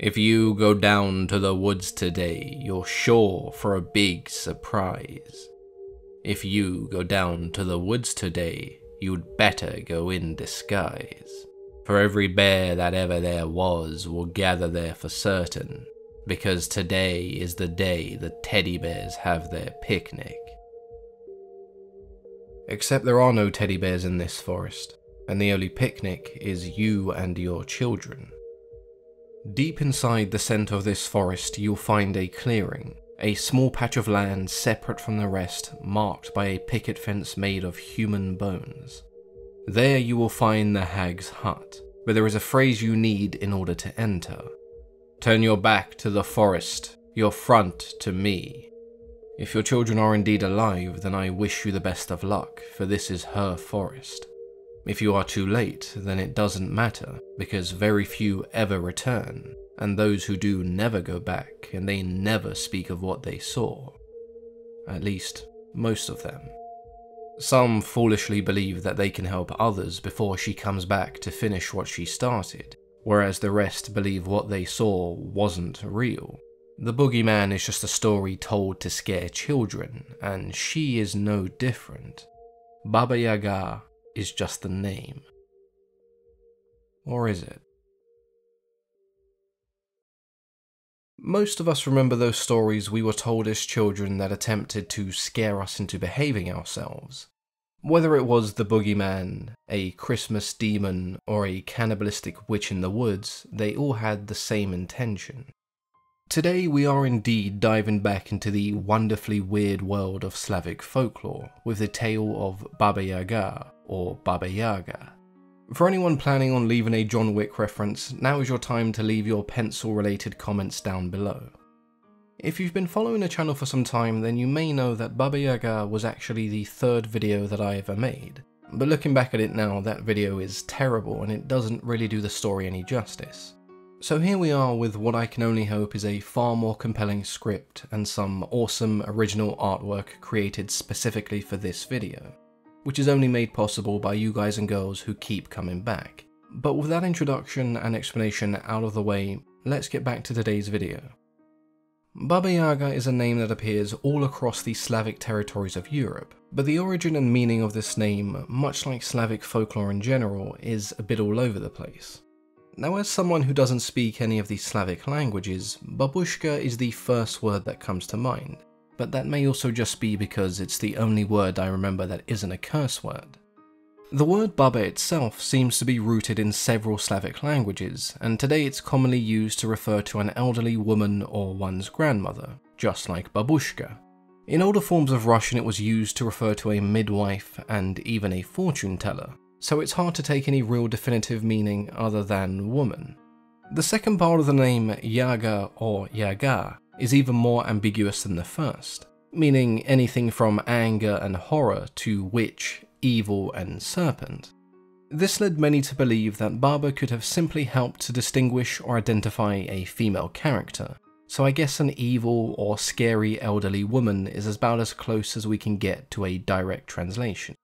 If you go down to the woods today, you're sure for a big surprise. If you go down to the woods today, you'd better go in disguise. For every bear that ever there was will gather there for certain, because today is the day the teddy bears have their picnic. Except there are no teddy bears in this forest, and the only picnic is you and your children. Deep inside the centre of this forest you'll find a clearing, a small patch of land separate from the rest, marked by a picket fence made of human bones. There you will find the hag's hut, but there is a phrase you need in order to enter. Turn your back to the forest, your front to me. If your children are indeed alive, then I wish you the best of luck, for this is her forest. If you are too late, then it doesn't matter, because very few ever return, and those who do never go back, and they never speak of what they saw. At least, most of them. Some foolishly believe that they can help others before she comes back to finish what she started, whereas the rest believe what they saw wasn't real. The Boogeyman is just a story told to scare children, and she is no different. Baba Yaga is just the name. Or is it? Most of us remember those stories we were told as children that attempted to scare us into behaving ourselves. Whether it was the Boogeyman, a Christmas demon, or a cannibalistic witch in the woods, they all had the same intention. Today we are indeed diving back into the wonderfully weird world of Slavic folklore with the tale of Baba Yaga, or Baba Yaga. For anyone planning on leaving a John Wick reference, now is your time to leave your pencil-related comments down below. If you've been following the channel for some time, then you may know that Baba Yaga was actually the third video that I ever made, but looking back at it now, that video is terrible and it doesn't really do the story any justice. So here we are with what I can only hope is a far more compelling script and some awesome original artwork created specifically for this video, which is only made possible by you guys and girls who keep coming back. But with that introduction and explanation out of the way, let's get back to today's video. Baba Yaga is a name that appears all across the Slavic territories of Europe, but the origin and meaning of this name, much like Slavic folklore in general, is a bit all over the place. Now, as someone who doesn't speak any of the Slavic languages, babushka is the first word that comes to mind, but that may also just be because it's the only word I remember that isn't a curse word. The word baba itself seems to be rooted in several Slavic languages, and today it's commonly used to refer to an elderly woman or one's grandmother, just like babushka. In older forms of Russian it was used to refer to a midwife and even a fortune teller, so it's hard to take any real definitive meaning other than woman. The second part of the name Yaga or Yaga is even more ambiguous than the first, meaning anything from anger and horror to witch, evil and serpent. This led many to believe that Baba could have simply helped to distinguish or identify a female character, so I guess an evil or scary elderly woman is about as close as we can get to a direct translation.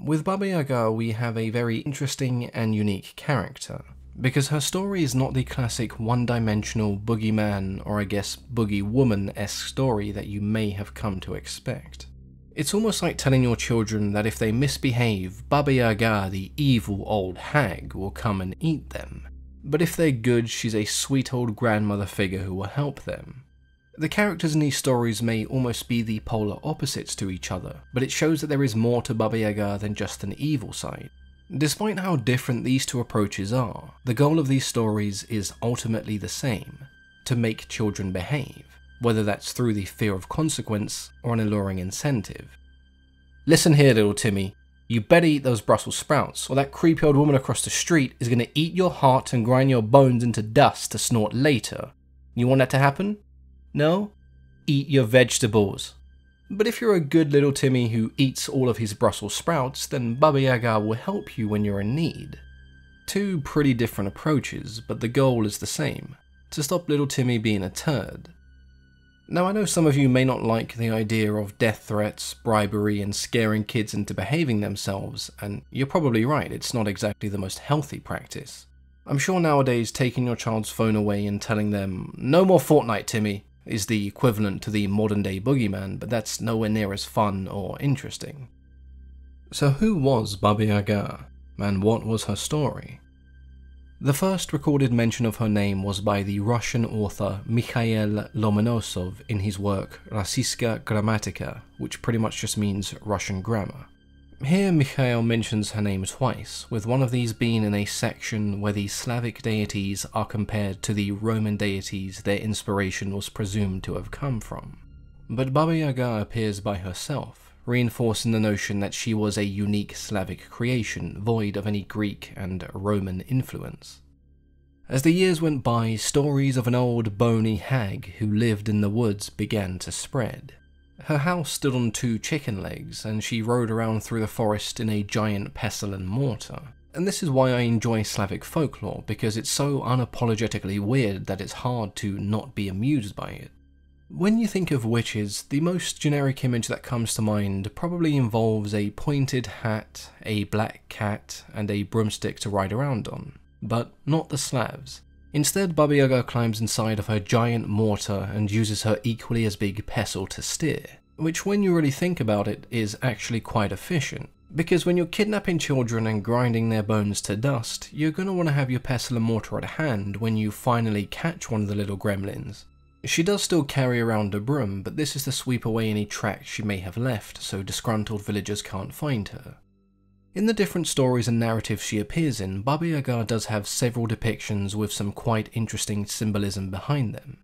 With Baba Yaga we have a very interesting and unique character, because her story is not the classic one-dimensional boogeyman or I guess boogeywoman-esque story that you may have come to expect. It's almost like telling your children that if they misbehave, Baba Yaga, the evil old hag, will come and eat them, but if they're good, she's a sweet old grandmother figure who will help them. The characters in these stories may almost be the polar opposites to each other, but it shows that there is more to Baba Yaga than just an evil side. Despite how different these two approaches are, the goal of these stories is ultimately the same: to make children behave, whether that's through the fear of consequence or an alluring incentive. Listen here, little Timmy, you better eat those Brussels sprouts, or that creepy old woman across the street is going to eat your heart and grind your bones into dust to snort later. You want that to happen? No? Eat your vegetables. But if you're a good little Timmy who eats all of his Brussels sprouts, then Baba Yaga will help you when you're in need. Two pretty different approaches, but the goal is the same: to stop little Timmy being a turd. Now I know some of you may not like the idea of death threats, bribery and scaring kids into behaving themselves, and you're probably right, it's not exactly the most healthy practice. I'm sure nowadays taking your child's phone away and telling them, "No more Fortnite, Timmy," is the equivalent to the modern day boogeyman, but that's nowhere near as fun or interesting. So who was Baba Yaga, and what was her story? The first recorded mention of her name was by the Russian author Mikhail Lomonosov in his work Rossiyska Grammatika, which pretty much just means Russian grammar. Here Mikhail mentions her name twice, with one of these being in a section where the Slavic deities are compared to the Roman deities their inspiration was presumed to have come from. But Baba Yaga appears by herself, reinforcing the notion that she was a unique Slavic creation, void of any Greek and Roman influence. As the years went by, stories of an old bony hag who lived in the woods began to spread. Her house stood on 2 chicken legs, and she rode around through the forest in a giant pestle and mortar. And this is why I enjoy Slavic folklore, because it's so unapologetically weird that it's hard to not be amused by it. When you think of witches, the most generic image that comes to mind probably involves a pointed hat, a black cat, and a broomstick to ride around on. But not the Slavs. Instead, Baba Yaga climbs inside of her giant mortar and uses her equally as big pestle to steer, which when you really think about it is actually quite efficient. Because when you're kidnapping children and grinding their bones to dust, you're going to want to have your pestle and mortar at hand when you finally catch one of the little gremlins. She does still carry around a broom, but this is to sweep away any tracks she may have left so disgruntled villagers can't find her. In the different stories and narratives she appears in, Baba Yaga does have several depictions with some quite interesting symbolism behind them.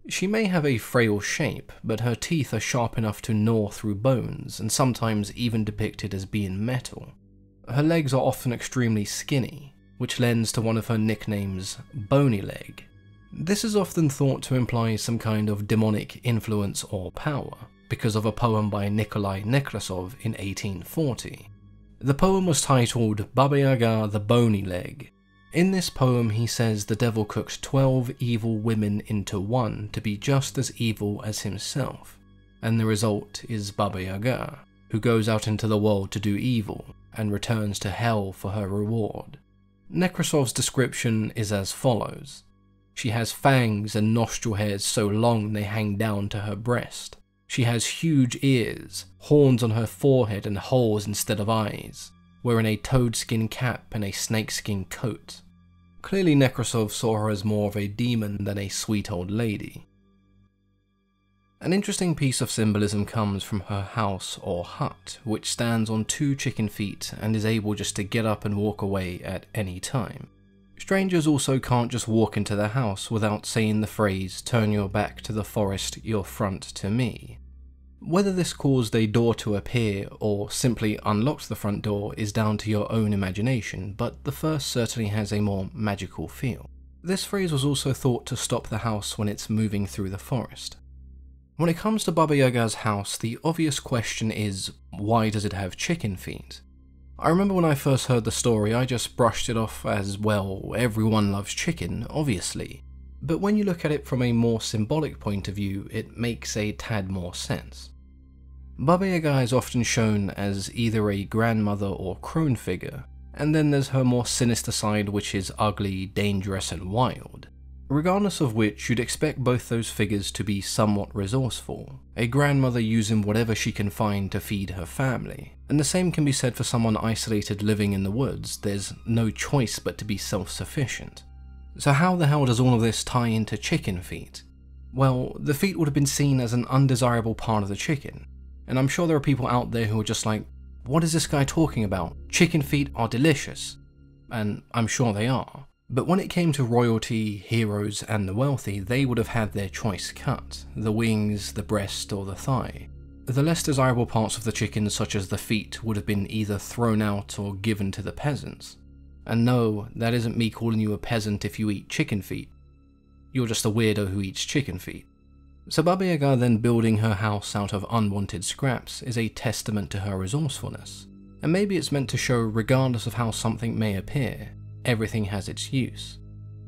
She may have a frail shape, but her teeth are sharp enough to gnaw through bones, and sometimes even depicted as being metal. Her legs are often extremely skinny, which lends to one of her nicknames, Bony Leg. This is often thought to imply some kind of demonic influence or power, because of a poem by Nikolai Nekrasov in 1840. The poem was titled Baba Yaga the Bony Leg. In this poem he says the devil cooked 12 evil women into one to be just as evil as himself, and the result is Baba Yaga, who goes out into the world to do evil and returns to hell for her reward. Nekrasov's description is as follows. She has fangs and nostril hairs so long they hang down to her breast. She has huge ears, horns on her forehead and holes instead of eyes, wearing a toadskin cap and a snakeskin coat. Clearly Nekrasov saw her as more of a demon than a sweet old lady. An interesting piece of symbolism comes from her house or hut, which stands on 2 chicken feet and is able just to get up and walk away at any time. Strangers also can't just walk into the house without saying the phrase, "Turn your back to the forest, your front to me." Whether this caused a door to appear or simply unlocked the front door is down to your own imagination, but the first certainly has a more magical feel. This phrase was also thought to stop the house when it's moving through the forest. When it comes to Baba Yaga's house, the obvious question is, why does it have chicken feet? I remember when I first heard the story, I just brushed it off as, well, everyone loves chicken, obviously. But when you look at it from a more symbolic point of view, it makes a tad more sense. Baba Yaga is often shown as either a grandmother or crone figure, and then there's her more sinister side which is ugly, dangerous and wild. Regardless of which, you'd expect both those figures to be somewhat resourceful, a grandmother using whatever she can find to feed her family, and the same can be said for someone isolated living in the woods. There's no choice but to be self-sufficient. So how the hell does all of this tie into chicken feet? Well, the feet would have been seen as an undesirable part of the chicken, and I'm sure there are people out there who are just like, what is this guy talking about? Chicken feet are delicious. And I'm sure they are. But when it came to royalty, heroes, and the wealthy, they would have had their choice cut, the wings, the breast, or the thigh. The less desirable parts of the chicken, such as the feet, would have been either thrown out or given to the peasants. And no, that isn't me calling you a peasant if you eat chicken feet. You're just a weirdo who eats chicken feet. So Baba Yaga then building her house out of unwanted scraps is a testament to her resourcefulness. And maybe it's meant to show, regardless of how something may appear, everything has its use.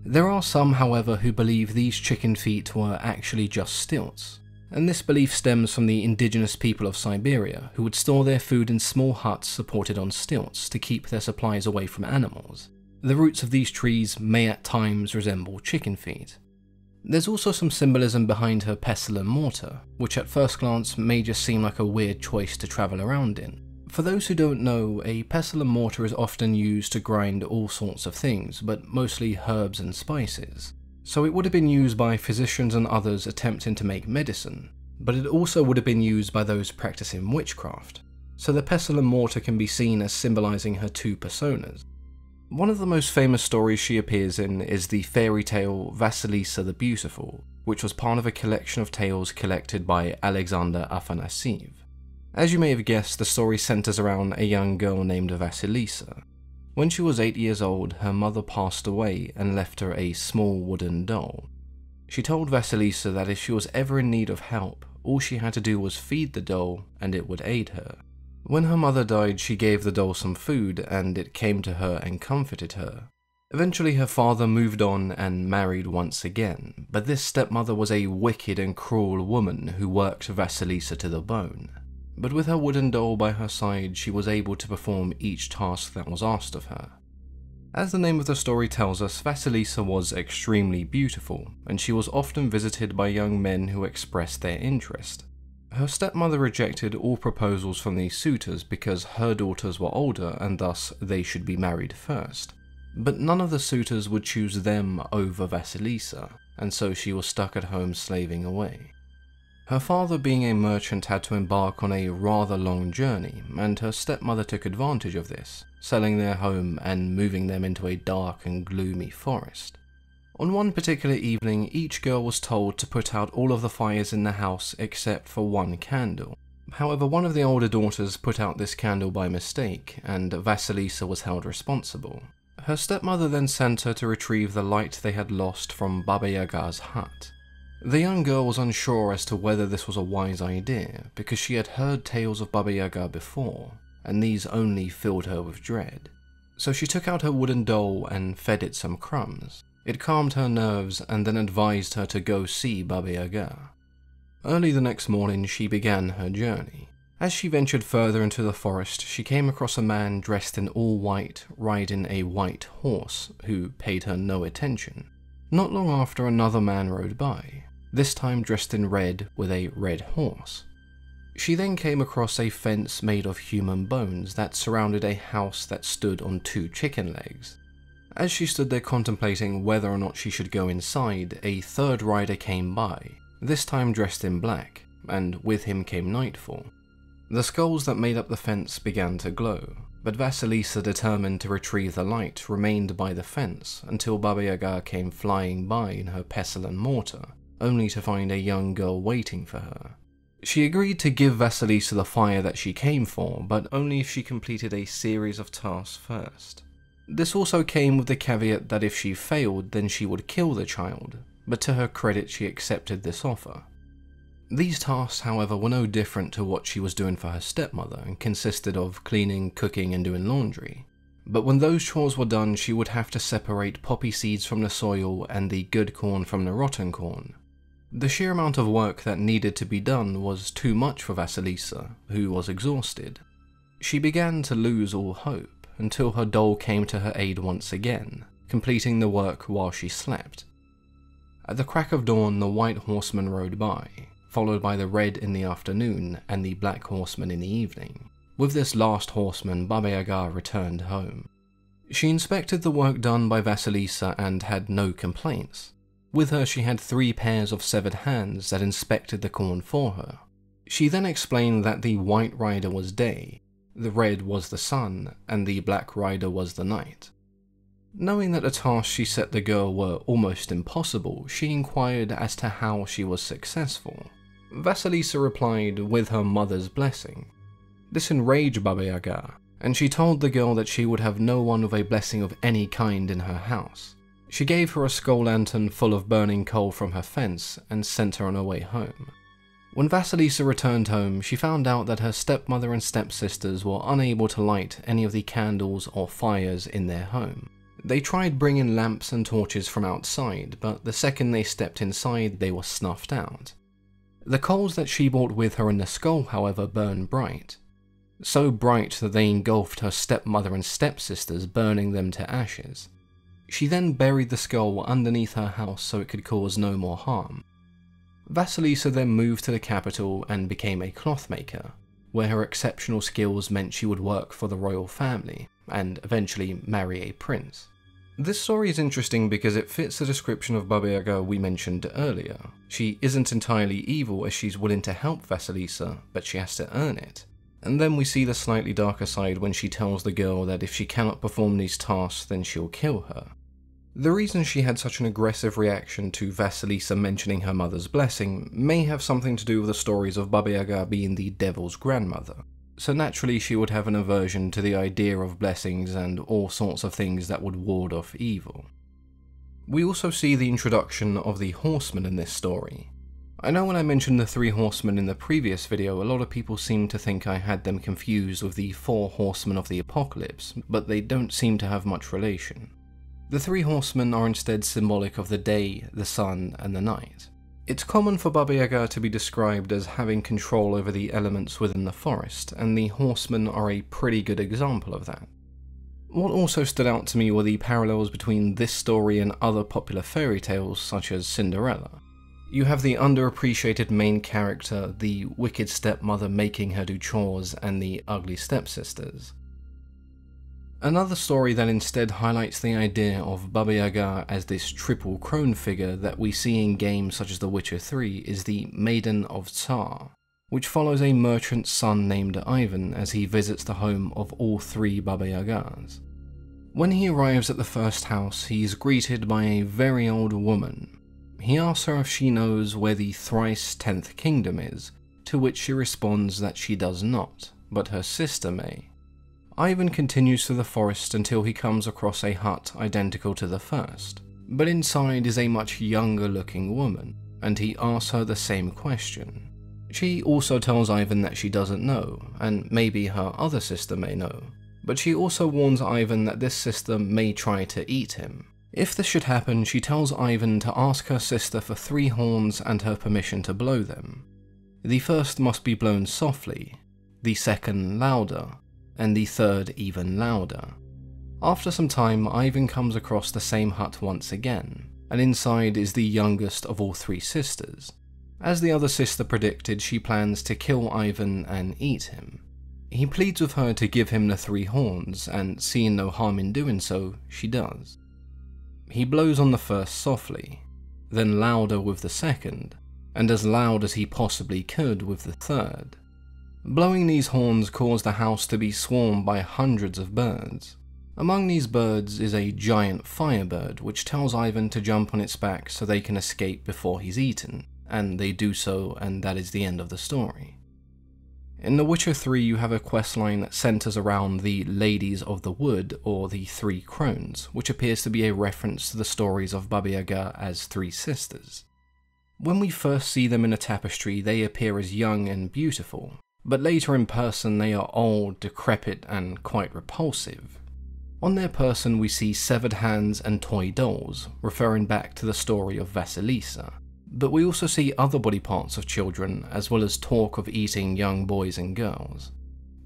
There are some, however, who believe these chicken feet were actually just stilts, and this belief stems from the indigenous people of Siberia, who would store their food in small huts supported on stilts to keep their supplies away from animals. The roots of these trees may at times resemble chicken feet. There's also some symbolism behind her pestle and mortar, which at first glance may just seem like a weird choice to travel around in. For those who don't know, a pestle and mortar is often used to grind all sorts of things, but mostly herbs and spices. So it would have been used by physicians and others attempting to make medicine, but it also would have been used by those practicing witchcraft. So the pestle and mortar can be seen as symbolizing her two personas. One of the most famous stories she appears in is the fairy tale Vassilisa the Beautiful, which was part of a collection of tales collected by Alexander Afanasiev. As you may have guessed, the story centers around a young girl named Vassilisa. When she was 8 years old, her mother passed away and left her a small wooden doll. She told Vassilisa that if she was ever in need of help, all she had to do was feed the doll and it would aid her. When her mother died, she gave the doll some food and it came to her and comforted her. Eventually her father moved on and married once again, but this stepmother was a wicked and cruel woman who worked Vassilisa to the bone. But with her wooden doll by her side, she was able to perform each task that was asked of her. As the name of the story tells us, Vassilisa was extremely beautiful, and she was often visited by young men who expressed their interest. Her stepmother rejected all proposals from these suitors because her daughters were older and thus they should be married first. But none of the suitors would choose them over Vassilisa, and so she was stuck at home slaving away. Her father, being a merchant, had to embark on a rather long journey, and her stepmother took advantage of this, selling their home and moving them into a dark and gloomy forest. On one particular evening, each girl was told to put out all of the fires in the house except for one candle. However, one of the older daughters put out this candle by mistake, and Vassilisa was held responsible. Her stepmother then sent her to retrieve the light they had lost from Baba Yaga's hut. The young girl was unsure as to whether this was a wise idea, because she had heard tales of Baba Yaga before, and these only filled her with dread. So she took out her wooden doll and fed it some crumbs. It calmed her nerves and then advised her to go see Baba Yaga. Early the next morning, she began her journey. As she ventured further into the forest, she came across a man dressed in all white, riding a white horse, who paid her no attention. Not long after, another man rode by, this time dressed in red with a red horse. She then came across a fence made of human bones that surrounded a house that stood on two chicken legs. As she stood there contemplating whether or not she should go inside, a third rider came by, this time dressed in black, and with him came nightfall. The skulls that made up the fence began to glow, but Vassilisa, determined to retrieve the light, remained by the fence until Baba Yaga came flying by in her pestle and mortar, only to find a young girl waiting for her. She agreed to give Vassilisa the fire that she came for, but only if she completed a series of tasks first. This also came with the caveat that if she failed, then she would kill the child, but to her credit she accepted this offer. These tasks, however, were no different to what she was doing for her stepmother and consisted of cleaning, cooking and doing laundry. But when those chores were done, she would have to separate poppy seeds from the soil and the good corn from the rotten corn. The sheer amount of work that needed to be done was too much for Vassilisa, who was exhausted. She began to lose all hope, until her doll came to her aid once again, completing the work while she slept. At the crack of dawn, the white horseman rode by, followed by the red in the afternoon and the black horseman in the evening. With this last horseman, Baba Yaga returned home. She inspected the work done by Vassilisa and had no complaints. With her she had 3 pairs of severed hands that inspected the corn for her. She then explained that the white rider was day, the red was the sun, and the black rider was the night. Knowing that the tasks she set the girl were almost impossible, she inquired as to how she was successful. Vassilisa replied with her mother's blessing. This enraged Baba Yaga, and she told the girl that she would have no one with a blessing of any kind in her house. She gave her a skull lantern full of burning coal from her fence and sent her on her way home. When Vassilisa returned home, she found out that her stepmother and stepsisters were unable to light any of the candles or fires in their home. They tried bringing lamps and torches from outside, but the second they stepped inside, they were snuffed out. The coals that she brought with her in the skull, however, burned bright. so bright that they engulfed her stepmother and stepsisters, burning them to ashes. She then buried the skull underneath her house so it could cause no more harm. Vassilisa then moved to the capital and became a clothmaker, where her exceptional skills meant she would work for the royal family, and eventually marry a prince. This story is interesting because it fits the description of Baba Yaga we mentioned earlier. She isn't entirely evil as she's willing to help Vassilisa, but she has to earn it. And then we see the slightly darker side when she tells the girl that if she cannot perform these tasks then she'll kill her. The reason she had such an aggressive reaction to Vassilisa mentioning her mother's blessing may have something to do with the stories of Baba Yaga being the devil's grandmother, so naturally she would have an aversion to the idea of blessings and all sorts of things that would ward off evil. We also see the introduction of the horsemen in this story. I know when I mentioned the 3 horsemen in the previous video, a lot of people seem to think I had them confused with the 4 horsemen of the apocalypse, but they don't seem to have much relation. The 3 horsemen are instead symbolic of the day, the sun, and the night. It's common for Baba Yaga to be described as having control over the elements within the forest, and the horsemen are a pretty good example of that. What also stood out to me were the parallels between this story and other popular fairy tales such as Cinderella. You have the underappreciated main character, the wicked stepmother making her do chores, and the ugly stepsisters. Another story that instead highlights the idea of Baba Yaga as this triple crone figure that we see in games such as The Witcher 3 is the Maiden of SAR, which follows a merchant's son named Ivan as he visits the home of all 3 Baba Yagas. When he arrives at the first house, he is greeted by a very old woman. He asks her if she knows where the thrice 10th kingdom is, to which she responds that she does not, but her sister may. Ivan continues through the forest until he comes across a hut identical to the first, but inside is a much younger looking woman, and he asks her the same question. She also tells Ivan that she doesn't know, and maybe her other sister may know, but she also warns Ivan that this sister may try to eat him. If this should happen, she tells Ivan to ask her sister for 3 horns and her permission to blow them. The first must be blown softly, the second louder, and the third even louder. After some time, Ivan comes across the same hut once again, and inside is the youngest of all 3 sisters. As the other sister predicted, she plans to kill Ivan and eat him. He pleads with her to give him the 3 horns, and seeing no harm in doing so, she does. He blows on the first softly, then louder with the second, and as loud as he possibly could with the third. Blowing these horns caused the house to be swarmed by hundreds of birds. Among these birds is a giant firebird which tells Ivan to jump on its back so they can escape before he's eaten, and they do so, and that is the end of the story. In The Witcher 3 you have a questline that centers around the Ladies of the Wood, or the 3 Crones, which appears to be a reference to the stories of Baba Yaga as 3 sisters. When we first see them in a tapestry, they appear as young and beautiful, but later in person they are old, decrepit, and quite repulsive. On their person we see severed hands and toy dolls, referring back to the story of Vassilisa. But we also see other body parts of children, as well as talk of eating young boys and girls.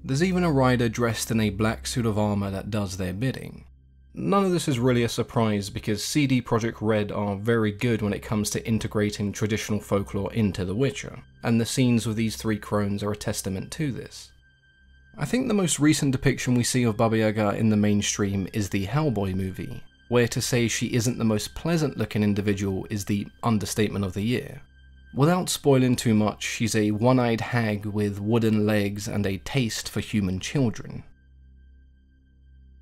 There's even a rider dressed in a black suit of armor that does their bidding. None of this is really a surprise because CD Projekt Red are very good when it comes to integrating traditional folklore into The Witcher, and the scenes with these 3 crones are a testament to this. I think the most recent depiction we see of Baba Yaga in the mainstream is the Hellboy movie, where to say she isn't the most pleasant looking individual is the understatement of the year. Without spoiling too much, she's a one-eyed hag with wooden legs and a taste for human children.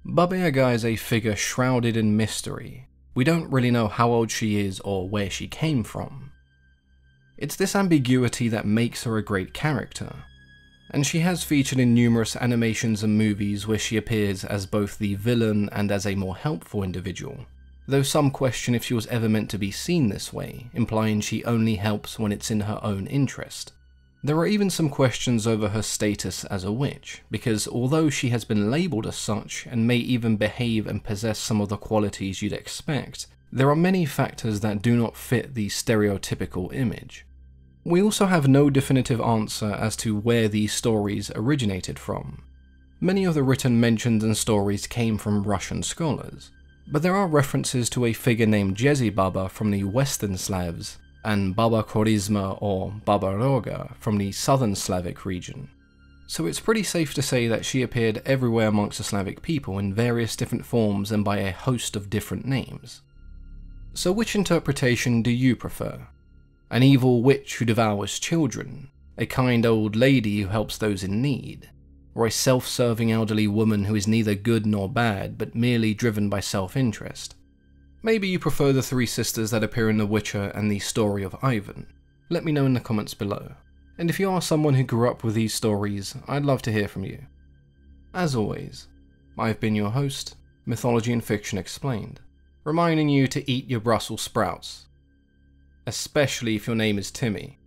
Baba Yaga is a figure shrouded in mystery. We don't really know how old she is or where she came from. It's this ambiguity that makes her a great character, and she has featured in numerous animations and movies where she appears as both the villain and as a more helpful individual, though some question if she was ever meant to be seen this way, implying she only helps when it's in her own interest. There are even some questions over her status as a witch, because although she has been labelled as such and may even behave and possess some of the qualities you'd expect, there are many factors that do not fit the stereotypical image. We also have no definitive answer as to where these stories originated from. Many of the written mentions and stories came from Russian scholars, but there are references to a figure named Jezi Baba from the Western Slavs, and Baba Korizma or Baba Yaga from the Southern Slavic region. So it's pretty safe to say that she appeared everywhere amongst the Slavic people in various different forms and by a host of different names. So which interpretation do you prefer? An evil witch who devours children? A kind old lady who helps those in need? Or a self-serving elderly woman who is neither good nor bad but merely driven by self-interest? Maybe you prefer the three sisters that appear in The Witcher and the story of Ivan. Let me know in the comments below. And if you are someone who grew up with these stories, I'd love to hear from you. As always, I've been your host, Mythology and Fiction Explained, reminding you to eat your Brussels sprouts. Especially if your name is Timmy.